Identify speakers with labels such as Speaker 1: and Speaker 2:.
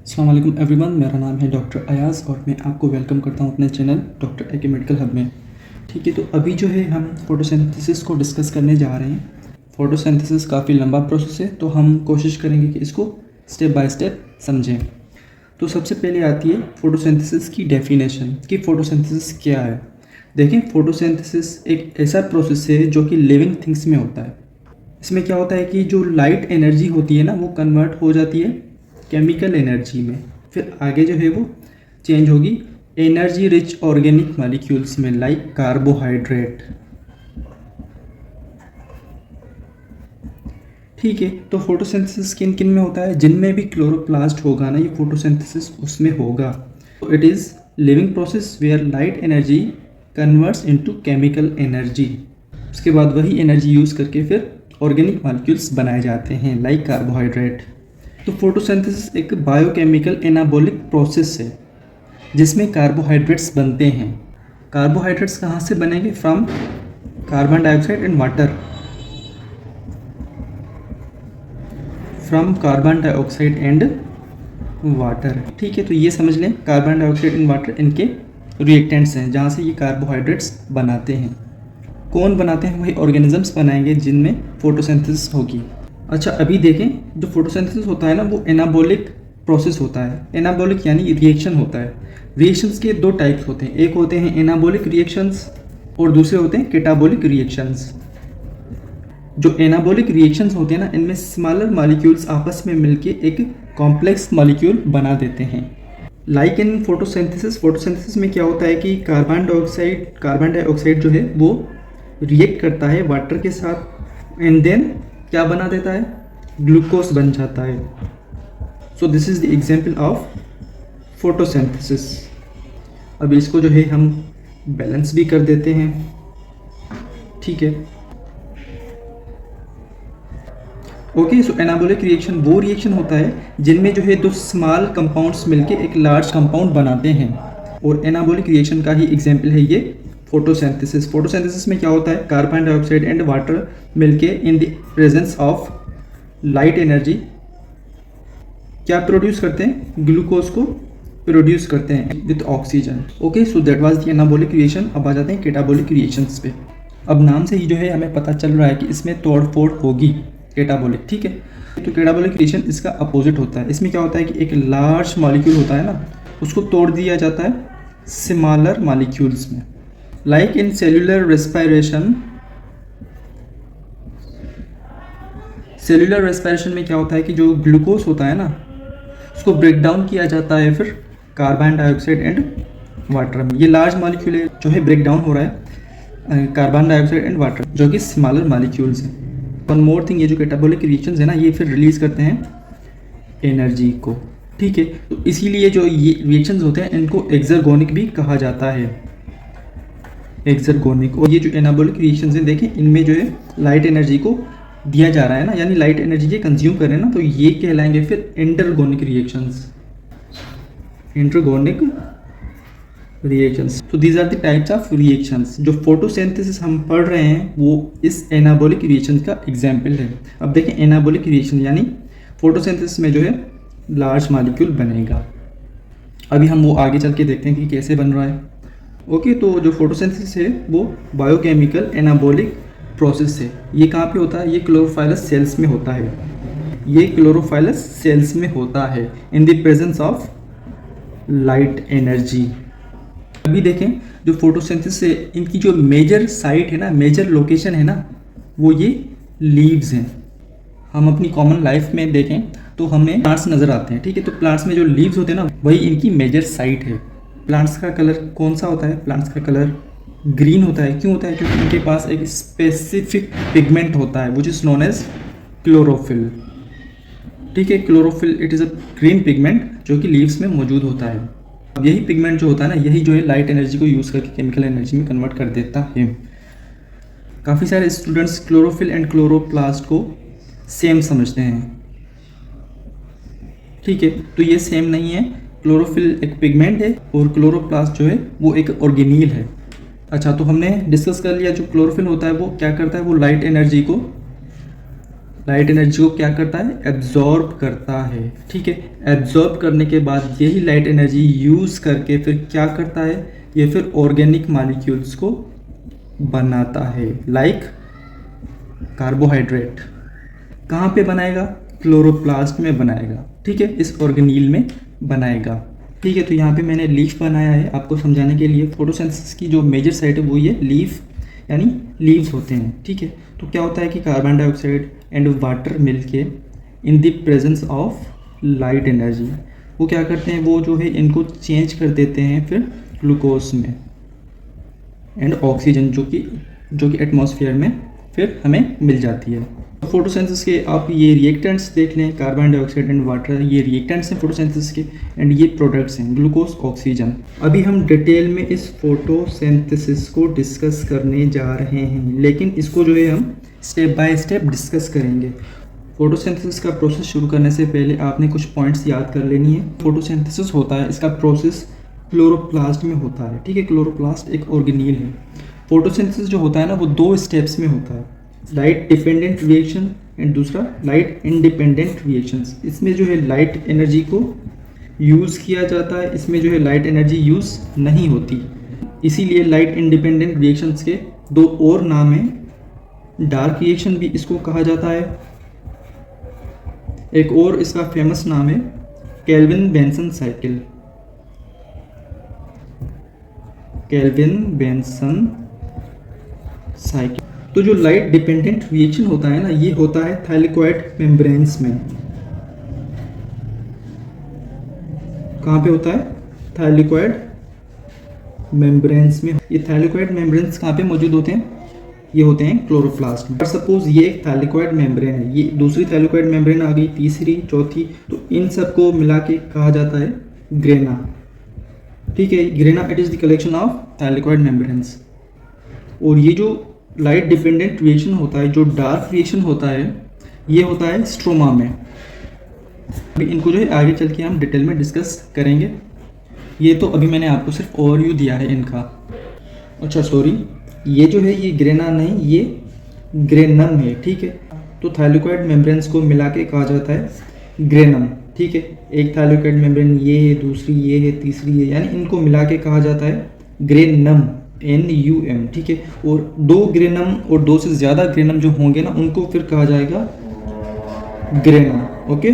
Speaker 1: अस्सलाम वालेकुम एवरीवन, मेरा नाम है डॉक्टर अयाज़ और मैं आपको वेलकम करता हूं अपने चैनल डॉक्टर ए के मेडिकल हब में। ठीक है, तो अभी जो है हम फोटोसिंथेसिस को डिस्कस करने जा रहे हैं। फोटोसिंथेसिस काफ़ी लंबा प्रोसेस है, तो हम कोशिश करेंगे कि इसको स्टेप बाय स्टेप समझें। तो सबसे पहले आती है फोटोसिंथेसिस की डेफिनेशन कि फोटोसिंथेसिस क्या है। देखें, फोटोसिंथेसिस एक ऐसा प्रोसेस है जो कि लिविंग थिंग्स में होता है। इसमें क्या होता है कि जो लाइट एनर्जी होती है ना, वो कन्वर्ट हो जाती है केमिकल एनर्जी में, फिर आगे जो है वो चेंज होगी एनर्जी रिच ऑर्गेनिक मॉलिक्यूल्स में, लाइक कार्बोहाइड्रेट। ठीक है, तो फोटोसिंथेसिस किन किन में होता है? जिनमें भी क्लोरोप्लास्ट होगा ना, ये फोटोसिंथेसिस उसमें होगा। तो it is living process where light energy converts into chemical energy. उसके बाद वही एनर्जी यूज़ करके फिर ऑर्गेनिक मॉलिक्यूल्स बनाए जाते हैं, लाइक कार्बोहाइड्रेट। तो फोटोसिंथेसिस एक बायोकेमिकल एनाबॉलिक प्रोसेस है जिसमें कार्बोहाइड्रेट्स बनते हैं। कार्बोहाइड्रेट्स कहाँ से बनेंगे? From carbon dioxide and water. From carbon dioxide and water. ठीक है, तो ये समझ लें कार्बन डाइऑक्साइड एंड वाटर इनके रिएक्टेंट्स हैं जहाँ से ये कार्बोहाइड्रेट्स बनाते हैं। कौन बनाते हैं? वही ऑर्गेनिजम्स बनाएंगे जिनमें फोटोसिंथेसिस होगी। अच्छा, अभी देखें, जो फोटोसिंथेसिस होता है ना, वो एनाबॉलिक प्रोसेस होता है। एनाबॉलिक यानी रिएक्शन होता है। रिएक्शंस के दो टाइप्स होते हैं, एक होते हैं एनाबॉलिक रिएक्शंस और दूसरे होते हैं कैटाबॉलिक रिएक्शंस। जो एनाबॉलिक रिएक्शंस होते हैं ना, इनमें स्मॉलर मॉलिक्यूल्स आपस में मिलके एक कॉम्प्लेक्स मॉलिक्यूल बना देते हैं। लाइक इन फोटोसिंथेसिस में क्या होता है कि कार्बन डाइऑक्साइड जो है वो रिएक्ट करता है वाटर के साथ एंड देन क्या बना देता है? ग्लूकोज बन जाता है। So this is the example of photosynthesis. अब इसको जो है हम बैलेंस भी कर देते हैं। ठीक है, ओके। सो एनाबॉलिक रिएक्शन वो रिएक्शन होता है जिनमें जो है दो स्मॉल कंपाउंड्स मिलके एक लार्ज कंपाउंड बनाते हैं, और एनाबॉलिक रिएक्शन का ही एग्जांपल है ये फोटोसिंथेसिस। फोटोसिंथेसिस में क्या होता है? कार्बन डाइऑक्साइड एंड वाटर मिलके in the presence of light energy क्या प्रोड्यूस करते हैं? ग्लूकोज को प्रोड्यूस करते हैं with oxygen. Okay, so that was the anabolic reaction. अब आ जाते हैं कैटाबॉलिक रिएक्शंस पे। अब नाम से ही जो है हमें पता चल रहा है कि इसमें तोड़ फोड़ होगी, कैटाबॉलिक। ठीक है, तो कैटाबॉलिक रिएक्शन इसका अपोजिट होता है। इसमें क्या होता है कि एक लार्ज मॉलिक्यूल होता है ना, उसको तोड़ दिया जाता है स्मॉलर मॉलिक्यूल्स में। लाइक इन सेल्यूलर रेस्पिरेशन में क्या होता है कि जो ग्लूकोज होता है ना, उसको ब्रेक डाउन किया जाता है फिर कार्बन डाइऑक्साइड एंड वाटर में। ये लार्ज मॉलिक्यूल है जो है ब्रेक डाउन हो रहा है कार्बन डाइऑक्साइड एंड वाटर, जो कि स्मॉलर मॉलिक्यूल्स हैं। वन मोर थिंग, ये जो कैटाबॉलिक रिएक्शंस है ना, ये फिर रिलीज करते हैं एनर्जी को। ठीक है, तो इसीलिए जो ये रिएक्शंस होते हैं इनको एक्सर्गोनिक भी कहा जाता है, एक्सर्गोनिक। और ये जो एनाबॉलिक रिएक्शंस हैं, देखें इनमें जो है लाइट एनर्जी को दिया जा रहा है ना, यानी लाइट एनर्जी ये कंज्यूम कर रहे हैं ना, तो ये कहलाएंगे फिर इंटरगोनिक रिएक्शंस। Endergonic reactions. तो these are the types of reactions. जो फोटोसिंथेसिस हम पढ़ रहे हैं वो इस एनाबॉलिक रिएक्शंस का एग्जाम्पल है। अब देखें, एनाबॉलिक रिएक्शन यानी फोटोसिंथेसिस में जो है लार्ज मॉलिक्यूल बनेगा। अभी हम वो आगे चल के देखते हैं कि कैसे बन रहा है। ओके, तो जो फोटोसिंथेसिस है वो बायोकेमिकल एनाबॉलिक प्रोसेस है। ये कहाँ पे होता है? ये क्लोरोफाइलस सेल्स में होता है। ये क्लोरोफाइलस सेल्स में होता है in the presence of light energy. अभी देखें, जो फोटोसिंथेसिस है इनकी जो मेजर साइट है ना, मेजर लोकेशन है ना, वो ये लीव्स हैं। हम अपनी कॉमन लाइफ में देखें तो हमें प्लांट्स नज़र आते हैं। ठीक है, तो प्लांट्स में जो लीव्स होते हैं ना, वही इनकी मेजर साइट है। प्लांट्स का कलर कौन सा होता है? प्लांट्स का कलर ग्रीन होता है। क्यों होता है? क्योंकि इनके पास एक स्पेसिफिक पिगमेंट होता है which is known as chlorophyll. ठीक है, chlorophyll it is a green pigment जो कि लीव्स में मौजूद होता है। अब यही पिगमेंट जो होता है ना, यही जो है लाइट एनर्जी को यूज़ करके केमिकल एनर्जी में कन्वर्ट कर देता है। काफ़ी सारे स्टूडेंट्स क्लोरोफिल एंड क्लोरोप्लास्ट को सेम समझते हैं। ठीक है, तो ये सेम नहीं है। क्लोरोफिल एक पिगमेंट है और क्लोरोप्लास्ट जो है वो एक ऑर्गेनील है। अच्छा, तो हमने डिस्कस कर लिया जो क्लोरोफिल होता है वो क्या करता है? वो लाइट लाइट एनर्जी को क्या करता है, एब्जॉर्ब करता है, ठीक है। एब्जॉर्ब करने के बाद यही लाइट एनर्जी यूज़ करके फिर क्या करता है, ये फिर ऑर्गेनिक मॉलिक्यूल्स को बनाता है, लाइक कार्बोहाइड्रेट। कहाँ पे बनाएगा, क्लोरोप्लास्ट में बनाएगा, ठीक है, इस ऑर्गेनील में बनाएगा, ठीक है। तो यहाँ पे मैंने लीफ बनाया है आपको समझाने के लिए। फोटोसिंथेसिस की जो मेजर साइट है वो ये लीफ यानी लीव्स होते हैं, ठीक है। तो क्या होता है कि कार्बन डाइऑक्साइड एंड वाटर मिलके in the presence of light energy वो क्या करते हैं, वो जो है इनको चेंज कर देते हैं फिर ग्लूकोज में एंड ऑक्सीजन जो कि एटमॉस्फेयर में फिर हमें मिल जाती है। फोटोसिंथेसिस के आप ये रिएक्टेंट्स देख लें, कार्बन डाइऑक्साइड एंड वाटर, ये रिएक्टेंट्स हैं फोटोसिंथेसिस के, एंड ये प्रोडक्ट्स हैं ग्लूकोज, ऑक्सीजन। अभी हम डिटेल में इस फोटोसिंथेसिस को डिस्कस करने जा रहे हैं, लेकिन इसको जो है हम स्टेप बाय स्टेप डिस्कस करेंगे। फोटोसिंथेसिस का प्रोसेस शुरू करने से पहले आपने कुछ पॉइंट्स याद कर लेनी है। फोटोसिंथेसिस होता है, इसका प्रोसेस क्लोरोप्लास्ट में होता है, ठीक है। क्लोरोप्लास्ट एक ऑर्गेनील है। फोटोसिंथेसिस जो होता है ना वो 2 स्टेप्स में होता है, लाइट डिपेंडेंट रिएक्शन एंड दूसरा लाइट इंडिपेंडेंट रिएक्शंस। इसमें जो है लाइट एनर्जी को यूज़ किया जाता है, इसमें जो है लाइट एनर्जी यूज़ नहीं होती। इसीलिए लाइट इंडिपेंडेंट रिएक्शंस के 2 और नाम हैं, डार्क रिएक्शन भी इसको कहा जाता है, एक और इसका फेमस नाम है kelvin Benson cycle. Kelvin Benson cycle. तो जो लाइट डिपेंडेंट रिएक्शन होता है ना, ये होता है थाइलेकोइड मेम्ब्रेन्स में। कहाँ पे होता है, थाइलेकोइड मेम्ब्रेन्स में। ये थाइलेकोइड मेम्ब्रेन्स कहाँ पे मौजूद होते हैं, ये होते हैं क्लोरोप्लास्ट में। सपोज ये एक थाइलेकोइड मेम्ब्रेन है, ये दूसरी थाइलेकोइड मेम्ब्रेन आ गई, तीसरी, चौथी, तो इन सबको मिला के कहा जाता है ग्रेना, ठीक है। Grana it is the collection of thylakoid membranes. और ये जो लाइट डिपेंडेंट रिएक्शन होता है, जो डार्क रिएक्शन होता है, ये होता है स्ट्रोमा में। अभी इनको जो है आगे चल के हम डिटेल में डिस्कस करेंगे। ये तो अभी मैंने आपको सिर्फ ओवरव्यू दिया है इनका। अच्छा सॉरी, ये जो है ये ग्रेना नहीं, ये ग्रेनम है, ठीक है। तो थाइलेकोइड मेम्ब्रेन्स को मिला के कहा जाता है ग्रेनम, ठीक है। एक थाइलेकोइड मेम्ब्रेन ये है, दूसरी ये है, तीसरी ये, यानी इनको मिला के कहा जाता है ग्रेनम, NUM, ठीक है। और 2 ग्रेनम और 2 से ज़्यादा ग्रेनम जो होंगे ना, उनको फिर कहा जाएगा ग्रेना, ओके।